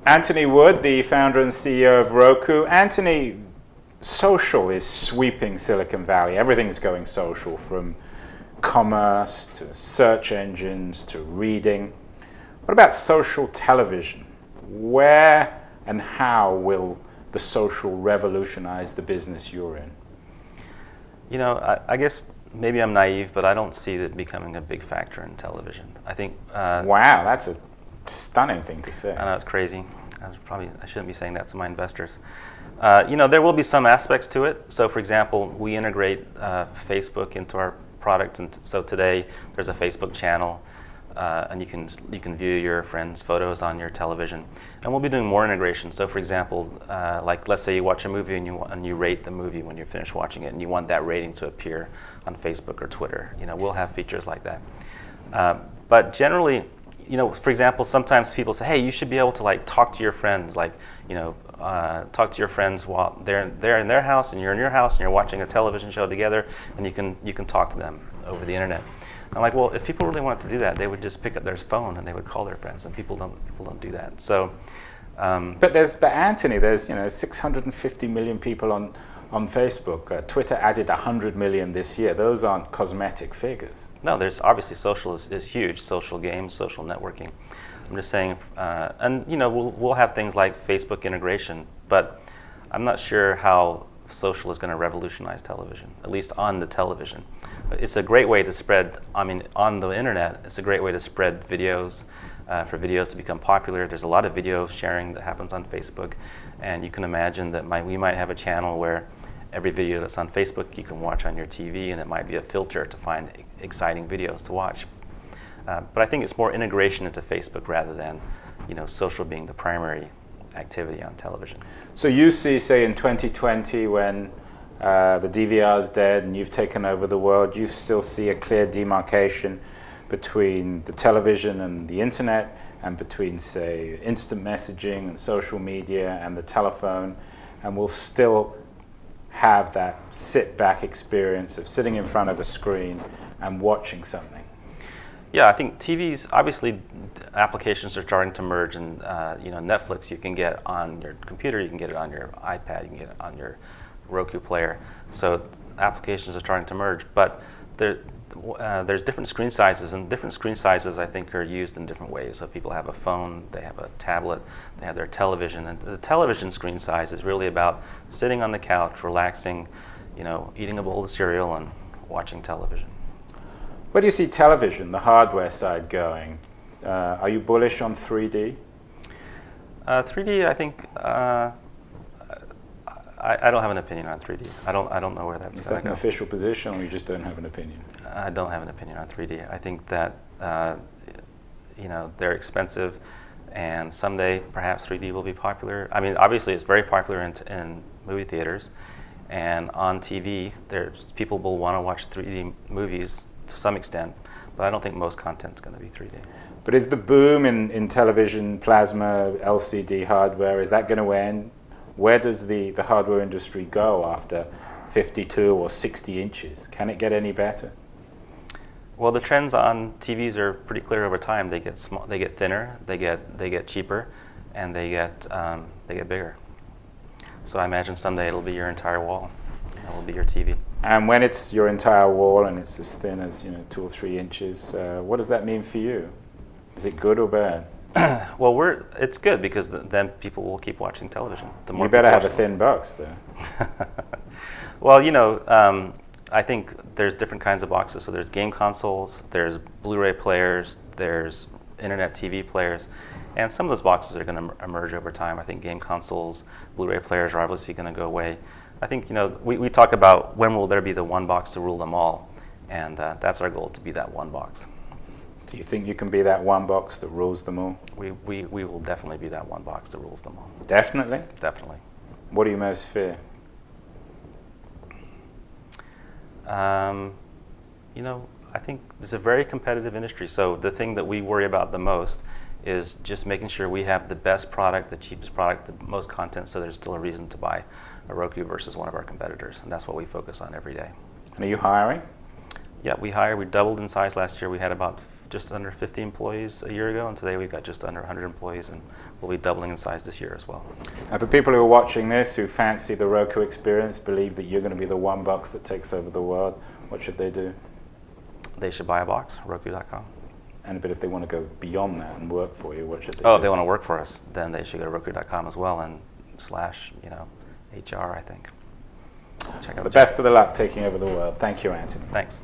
Anthony Wood, the founder and CEO of Roku. Anthony, social is sweeping Silicon Valley. Everything's going social, from commerce to search engines to reading. What about social television? Where and how will the social revolutionize the business you're in? You know, I guess maybe I'm naive, but I don't see it becoming a big factor in television. I think. Wow, that's a stunning thing to say. I know, it's crazy. I shouldn't be saying that to my investors. You know, there will be some aspects to it. So, for example, we integrate Facebook into our product, and so today there's a Facebook channel, and you can view your friends' photos on your television. And we'll be doing more integration. So, for example, like let's say you watch a movie and you rate the movie when you're finished watching it, and you want that rating to appear on Facebook or Twitter. You know, we'll have features like that. But generally, you know, for example, sometimes people say, "Hey, you should be able to like talk to your friends, like, you know, talk to your friends while they're in their house and you're in your house and you're watching a television show together, and you can talk to them over the internet." I'm like, well, if people really wanted to do that, they would just pick up their phone and they would call their friends, and people don't do that. So, but Anthony, there's 650 million people on Facebook. Twitter added 100 million this year. Those aren't cosmetic figures. No, there's obviously social is huge. Social games, social networking. I'm just saying, and you know, we'll have things like Facebook integration, but I'm not sure how social is going to revolutionize television, at least on the television. It's a great way to spread, I mean, on the internet, it's a great way to spread videos, for videos to become popular. There's a lot of video sharing that happens on Facebook, and you can imagine that we might have a channel where every video that's on Facebook you can watch on your TV, and it might be a filter to find exciting videos to watch. But I think it's more integration into Facebook rather than, you know, social being the primary activity on television. So you see, say in 2020, when the DVR's dead and you've taken over the world, you still see a clear demarcation between the television and the internet, and between, say, instant messaging and social media and the telephone, and we'll still have that sit-back experience of sitting in front of a screen and watching something. Yeah, I think TVs, obviously applications are starting to merge, and you know, Netflix you can get on your computer, you can get it on your iPad, you can get it on your Roku player. So applications are starting to merge, but there's different screen sizes, and different screen sizes I think are used in different ways. So people have a phone, they have a tablet, they have their television, and the television screen size is really about sitting on the couch, relaxing, you know, eating a bowl of cereal and watching television. Where do you see television, the hardware side, going? Are you bullish on 3D? 3D, I think, I don't have an opinion on 3D. I don't know where that's going to go. Is that an official position, or you just don't have an opinion? I don't have an opinion on 3D. I think that you know, they're expensive, and someday perhaps 3D will be popular. I mean, obviously it's very popular in movie theaters, and on TV, people will want to watch 3D movies to some extent, but I don't think most content's going to be 3D. But is the boom in television, plasma, LCD hardware, is that going to end? Where does the hardware industry go after 52 or 60 inches? Can it get any better? Well, the trends on TVs are pretty clear over time. They get small, they get thinner, they get cheaper, and they get bigger. So I imagine someday it'll be your entire wall. It'll be your TV. And when it's your entire wall and it's as thin as 2 or 3 inches, what does that mean for you? Is it good or bad? Well, it's good, because then people will keep watching television. The more you better have a thin box, though. Well, you know, I think there's different kinds of boxes. So there's game consoles, there's Blu-ray players, there's internet TV players, and some of those boxes are going to emerge over time. I think game consoles, Blu-ray players are obviously going to go away. I think, you know, we talk about when will there be the one box to rule them all, and that's our goal, to be that one box. Do you think you can be that one box that rules them all? We will definitely be that one box that rules them all. Definitely? Definitely. What do you most fear? You know, I think it's a very competitive industry, so the thing that we worry about the most is just making sure we have the best product, the cheapest product, the most content, so there's still a reason to buy a Roku versus one of our competitors, and that's what we focus on every day. And are you hiring? Yeah, we doubled in size last year. We had about just under 50 employees a year ago, and today we've got just under 100 employees, and we'll be doubling in size this year as well. And for people who are watching this, who fancy the Roku experience, believe that you're going to be the one box that takes over the world, what should they do? They should buy a box, Roku.com. But if they want to go beyond that and work for you, what should they do? Oh, if they want to work for us, then they should go to Roku.com as well and /HR, I think. Check out the best of the luck taking over the world. Thank you, Anthony. Thanks.